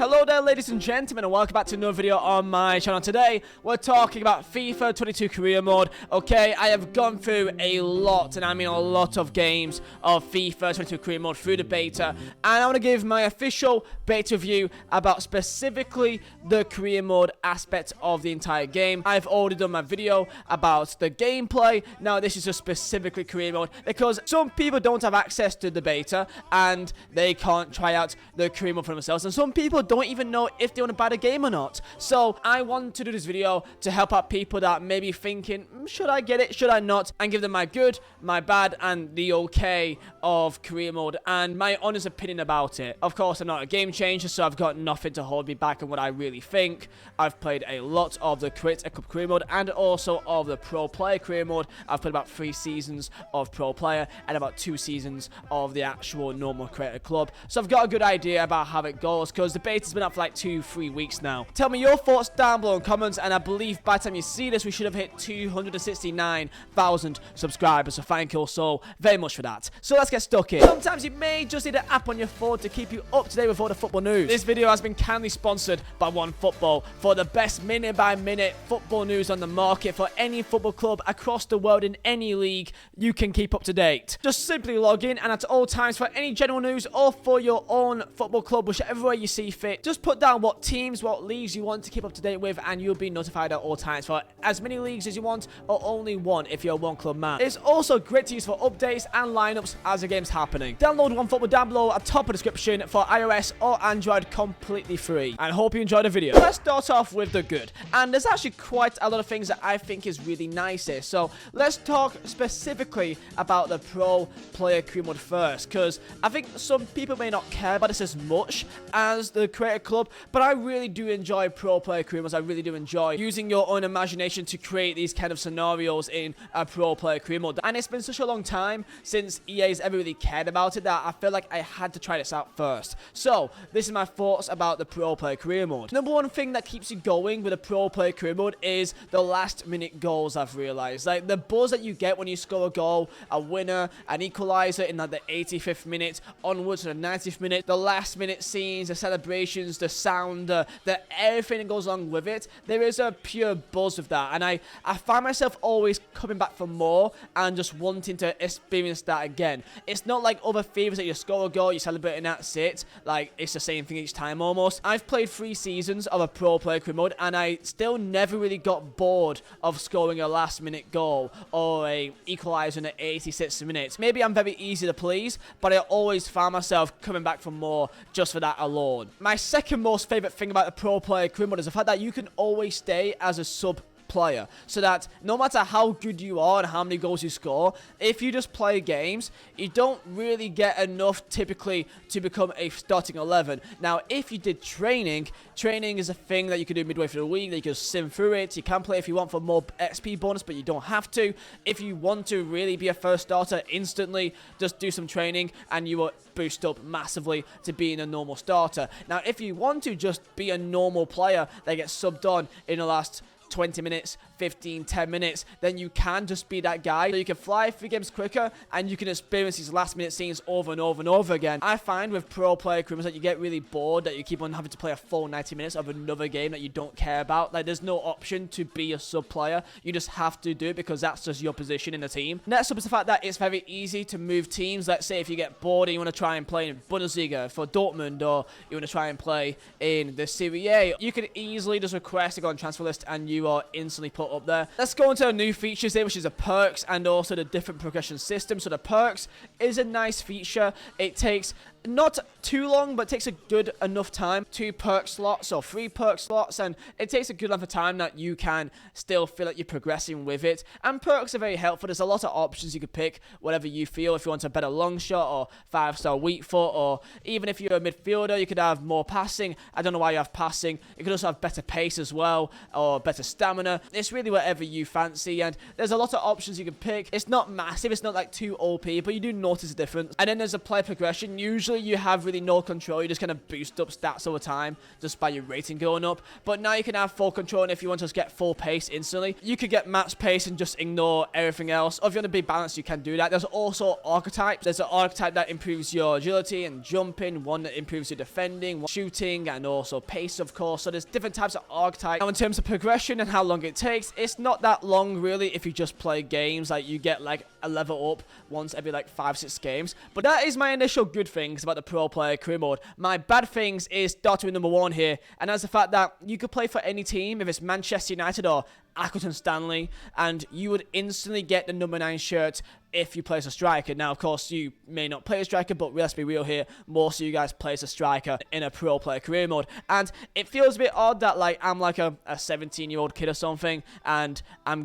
Hello there, ladies and gentlemen, and welcome back to another video on my channel. Today, we're talking about FIFA 22 Career Mode. Okay, I have gone through a lot, and I mean a lot of games of FIFA 22 Career Mode through the beta, and I want to give my official beta review about specifically the Career Mode aspect of the entire game. I've already done my video about the gameplay. Now, this is just specifically Career Mode, because some people don't have access to the beta, and they can't try out the Career Mode for themselves, and some people don't even know if they want to buy the game or not. So I want to do this video to help out people that may be thinking, should I get it, should I not, and give them my good, my bad, and the okay of Career Mode, and my honest opinion about it. Of course, I'm not a game changer, so I've got nothing to hold me back on what I really think. I've played a lot of the Creator Cup Career Mode and also of the Pro Player Career Mode. I've played about 3 seasons of Pro Player and about 2 seasons of the actual normal Creator Club, so I've got a good idea about how it goes, because the beta's been up for like 2-3 weeks now. Tell me your thoughts down below in comments, and I believe by the time you see this, we should have hit 269,000 subscribers, so thank you all so very much for that. So let's get stuck in. Sometimes you may just need an app on your phone to keep you up to date with all the football news. This video has been kindly sponsored by OneFootball for the best minute-by-minute football news on the market for any football club across the world in any league you can keep up to date. Just simply log in, and at all times for any general news or for your own football club, whichever way you see fit, just put down what teams, what leagues you want to keep up to date with, and you'll be notified at all times for as many leagues as you want, or only one if you're a one club man. It's also great to use for updates and lineups as the game's happening. Download OneFootball down below at top of the description for iOS or Android, completely free. And hope you enjoyed the video. Let's start off with the good, and there's actually quite a lot of things that I think is really nice here. So let's talk specifically about the Pro Player Career Mode first, because I think some people may not care about this as much as the Creator Club, but I really do enjoy Pro Player Career Modes. I really do enjoy using your own imagination to create these kind of scenarios in a Pro Player Career Mode. And it's been such a long time since EA's ever really cared about it that I feel like I had to try this out first. So this is my thoughts about the Pro Player Career Mode. Number one thing that keeps you going with a Pro Player Career Mode is the last minute goals. I've realized, like, the buzz that you get when you score a goal, a winner, an equalizer in like the 85th minute onwards to the 90th minute, the last minute scenes, the celebrations, the sound, the everything that goes along with it. There is a pure buzz of that, and I find myself always coming back for more and just wanting to experience that again. It's not like other FIFAs that you score a goal, you celebrate, and that's it. Like, it's the same thing each time almost. I've played 3 seasons of a Pro Player Career Mode, and I still never really got bored of scoring a last minute goal or a equalizer in the 86th minute. Maybe I'm very easy to please, but I always found myself coming back for more just for that alone. My second most favorite thing about the Pro Player Career Mode is the fact that you can always stay as a sub player, so that no matter how good you are and how many goals you score, if you just play games, you don't really get enough typically to become a starting 11. Now, if you did training is a thing that you can do midway through the week, that you can sim through it. You can play if you want for more XP bonus, but you don't have to. If you want to really be a first starter instantly, just do some training and you will boost up massively to being a normal starter. Now, if you want to just be a normal player that gets subbed on in the last 20 minutes, 15, 10 minutes, then you can just be that guy. So you can fly through games quicker, and you can experience these last minute scenes over and over and over again. I find with Pro Player Career Modes that you get really bored, that you keep on having to play a full 90 minutes of another game that you don't care about. Like, there's no option to be a sub player. You just have to do it because that's just your position in the team. Next up is the fact that it's very easy to move teams. Let's say if you get bored and you want to try and play in Bundesliga for Dortmund, or you want to try and play in the Serie A, you can easily just request to go on transfer list and you are instantly put up there. Let's go into the new features here, which is the perks and also the different progression system. So the perks is a nice feature. It takes not too long, but it takes a good enough time. 2 perk slots or 3 perk slots, and it takes a good length of time that you can still feel like you're progressing with it. And perks are very helpful. There's a lot of options you could pick, whatever you feel. If you want a better long shot or 5-star weak foot, or even if you're a midfielder, you could have more passing. I don't know why you have passing. You could also have better pace as well, or better stamina. It's really whatever you fancy, and there's a lot of options you can pick. It's not massive, it's not like too OP, but you do notice a difference. And then there's a player progression. Usually Usually you have really no control. You just kind of boost up stats over time just by your rating going up. But now you can have full control, and if you want to just get full pace instantly, you could get max pace and just ignore everything else. Or if you want to be balanced, you can do that. There's also archetypes. There's an archetype that improves your agility and jumping, one that improves your defending, shooting, and also pace, of course. So there's different types of archetypes. Now in terms of progression and how long it takes, it's not that long really if you just play games. Like you get like a level up once every like 5-6 games. But that is my initial good things about the pro player career mode. My bad things is starting with number 1 here, and that's the fact that you could play for any team, if it's Manchester United or Accrington Stanley, and you would instantly get the number 9 shirt if you play as a striker. Now, of course, you may not play as a striker, but let's be real here, most of you guys play as a striker in a pro player career mode, and it feels a bit odd that like I'm like a 17-year-old kid or something, and I'm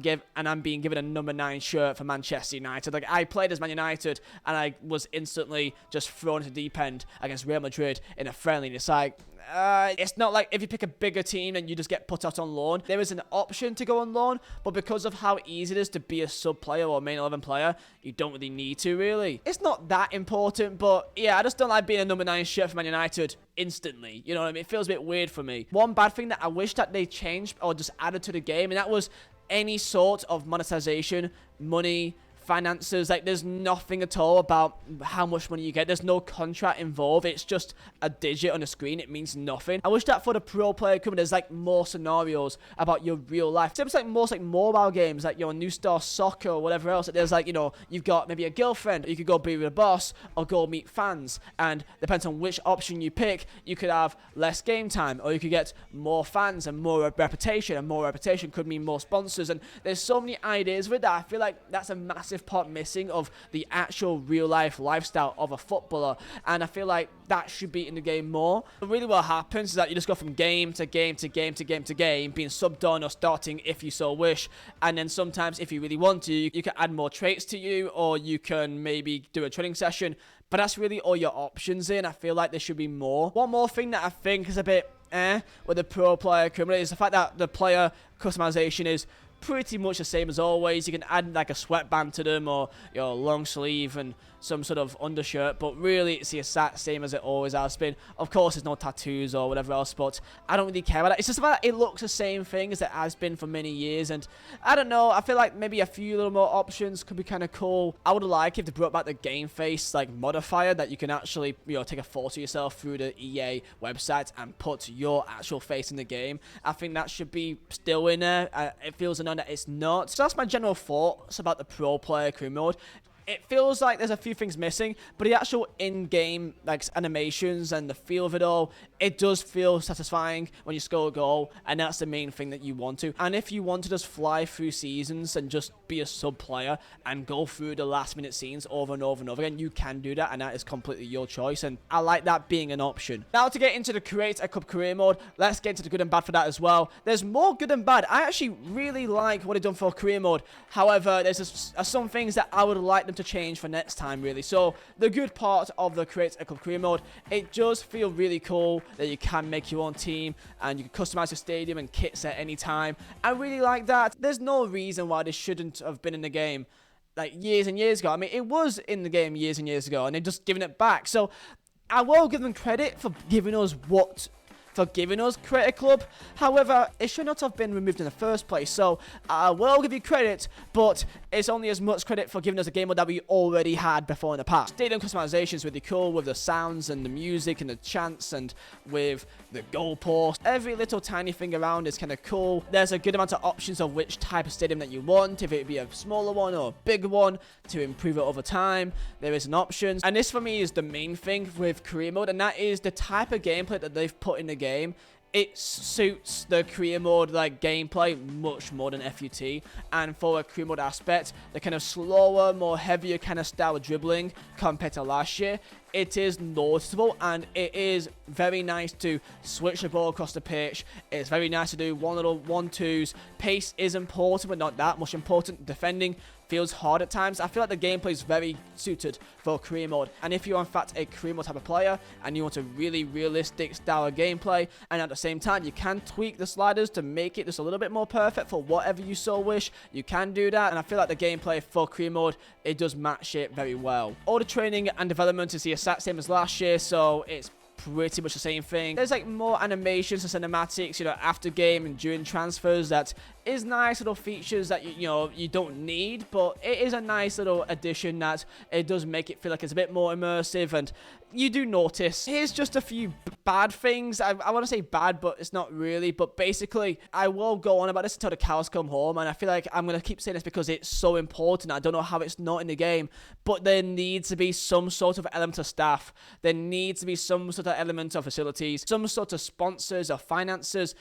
being given a number 9 shirt for Manchester United. Like I played as Man United, and I was instantly just thrown into the deep end against Real Madrid in a friendly. And it's like, it's not like if you pick a bigger team and you just get put out on loan. There is an option to go on loan, but because of how easy it is to be a sub player or main 11 player, you don't really need to, really. It's not that important, but yeah, I just don't like being a number 9 shirt for Man United instantly. You know what I mean? It feels a bit weird for me. One bad thing that I wish that they changed or just added to the game, and that was any sort of monetization, money, finances. Like there's nothing at all about how much money you get. There's no contract involved. It's just a digit on the screen. It means nothing. I wish that for the pro player coming, there's like more scenarios about your real life. It's like most like mobile games, like your New Star Soccer or whatever else. There's like, you know, you've got maybe a girlfriend, or you could go be with a boss, or go meet fans, and depends on which option you pick, you could have less game time, or you could get more fans and more reputation, and more reputation could mean more sponsors. And there's so many ideas with that. I feel like that's a massive part missing of the actual real life lifestyle of a footballer, and I feel like that should be in the game more. But really what happens is that you just go from game to game to game to game to game, being subbed on or starting if you so wish, and then sometimes if you really want to, you can add more traits to you, or you can maybe do a training session, but that's really all your options in. I feel like there should be more. One more thing that I think is a bit with the pro player criminal is the fact that the player customization is pretty much the same as always. You can add like a sweatband to them, or your long sleeve and some sort of undershirt, but really it's the exact same as it always has been. Of course there's no tattoos or whatever else, but I don't really care about that. It's just about it looks the same thing as it has been for many years, and I don't know, I feel like maybe a few little more options could be kind of cool. I would like if they brought back the game face like modifier, that you can actually, you know, take a photo of yourself through the EA website and put your actual face in the game. I think that should be still in there. It feels annoying that it's not. So that's my general thoughts about the pro player career mode. It feels like there's a few things missing, but the actual in-game like animations and the feel of it all, it does feel satisfying when you score a goal, and that's the main thing that you want to. And if you want to just fly through seasons and just be a sub player and go through the last minute scenes over and over and over again, you can do that, and that is completely your choice, and I like that being an option. Now to get into the Create a Club career mode, let's get into the good and bad for that as well. There's more good and bad. I actually really like what they've done for career mode. However, there's some things that I would like them to change for next time, really. So the good part of the Create a Club career mode, it does feel really cool that you can make your own team and you can customize your stadium and kits at any time. I really like that. There's no reason why this shouldn't have been in the game like years and years ago. I mean, it was in the game years and years ago, and they're just giving it back. So I will give them credit for giving us Create a Club. However, it should not have been removed in the first place. So I will give you credit, but it's only as much credit for giving us a game mode that we already had before in the past. Stadium customization is really cool with the sounds and the music and the chants and with the goalpost. Every little tiny thing around is kind of cool. There's a good amount of options of which type of stadium that you want, if it be a smaller one or a bigger one, to improve it over time. There is an option. And this for me is the main thing with career mode, and that is the type of gameplay that they've put in the game. It suits the career mode like gameplay much more than FUT, and for a career mode aspect, the kind of slower, more heavier kind of style of dribbling compared to last year, it is noticeable, and it is very nice to switch the ball across the pitch. It's very nice to do one little 1-2s. Pace is important, but not that much important. Defending feels hard at times. I feel like the gameplay is very suited for career mode, and if you're in fact a career mode type of player and you want a really realistic style of gameplay, and at the same time you can tweak the sliders to make it just a little bit more perfect for whatever you so wish, you can do that. And I feel like the gameplay for career mode, it does match it very well. All the training and development is the exact same as last year, so it's pretty much the same thing. There's like more animations and cinematics, you know, after game and during transfers. That is nice little features that you know you don't need, but it is a nice little addition that it does make it feel like it's a bit more immersive, and you do notice. Here's just a few bad things. I want to say bad, but it's not really. But basically, I will go on about this until the cows come home, and I feel like I'm going to keep saying this because it's so important. I don't know how it's not in the game, but there needs to be some sort of element of staff. There needs to be some sort of element of facilities, some sort of sponsors or financiers.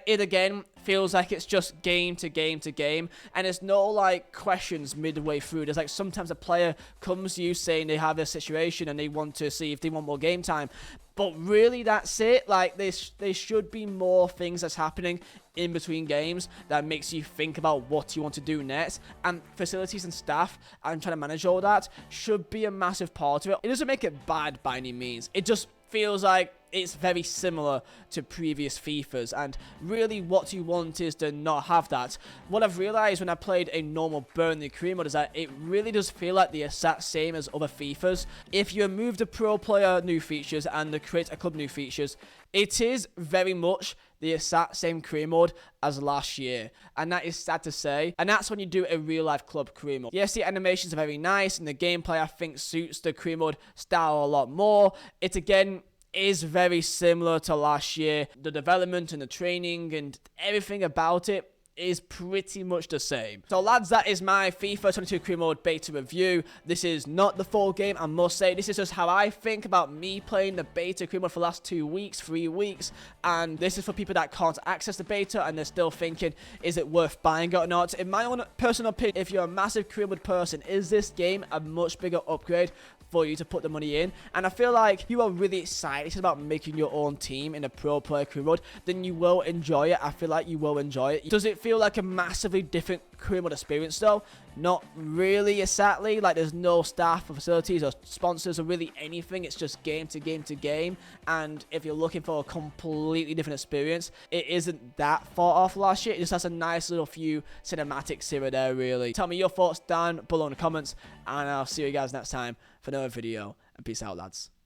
It again feels like it's just game to game to game, and there's no like questions midway through. There's like sometimes a player comes to you saying they have a situation and they want to see if they want more game time, but really that's it. Like there should be more things that's happening in between games that makes you think about what you want to do next, and facilities and staff and trying to manage all that should be a massive part of it. It doesn't make it bad by any means, it just feels like it's very similar to previous FIFAs, and really what you want is to not have that. What I've realized when I played a normal Burnley career mode is that it really does feel like the exact same as other FIFAs. If you remove the pro player new features and the create a club new features, it is very much the exact same career mode as last year, and that is sad to say. And that's when you do a real life club career mode. Yes, the animations are very nice, and the gameplay I think suits the career mode style a lot more. It again is very similar to last year. The development and the training and everything about it is pretty much the same. So lads, that is my FIFA 22 career mode beta review. This is not the full game, I must say. This is just how I think about me playing the beta career mode for the last 2 weeks, 3 weeks, and this is for people that can't access the beta and they're still thinking, is it worth buying it or not? In my own personal opinion, if you're a massive career mode person, is this game a much bigger upgrade for you to put the money in? And I feel like you are really excited about making your own team in a pro player career mode, then you will enjoy it. I feel like you will enjoy it. Does it feel like a massively different career mode experience though? Not really exactly. Like there's no staff or facilities or sponsors or really anything. It's just game to game to game, and if you're looking for a completely different experience, it isn't that far off last year. It just has a nice little few cinematics here and there really. Tell me your thoughts down below in the comments, and I'll see you guys next time for another video, and peace out lads.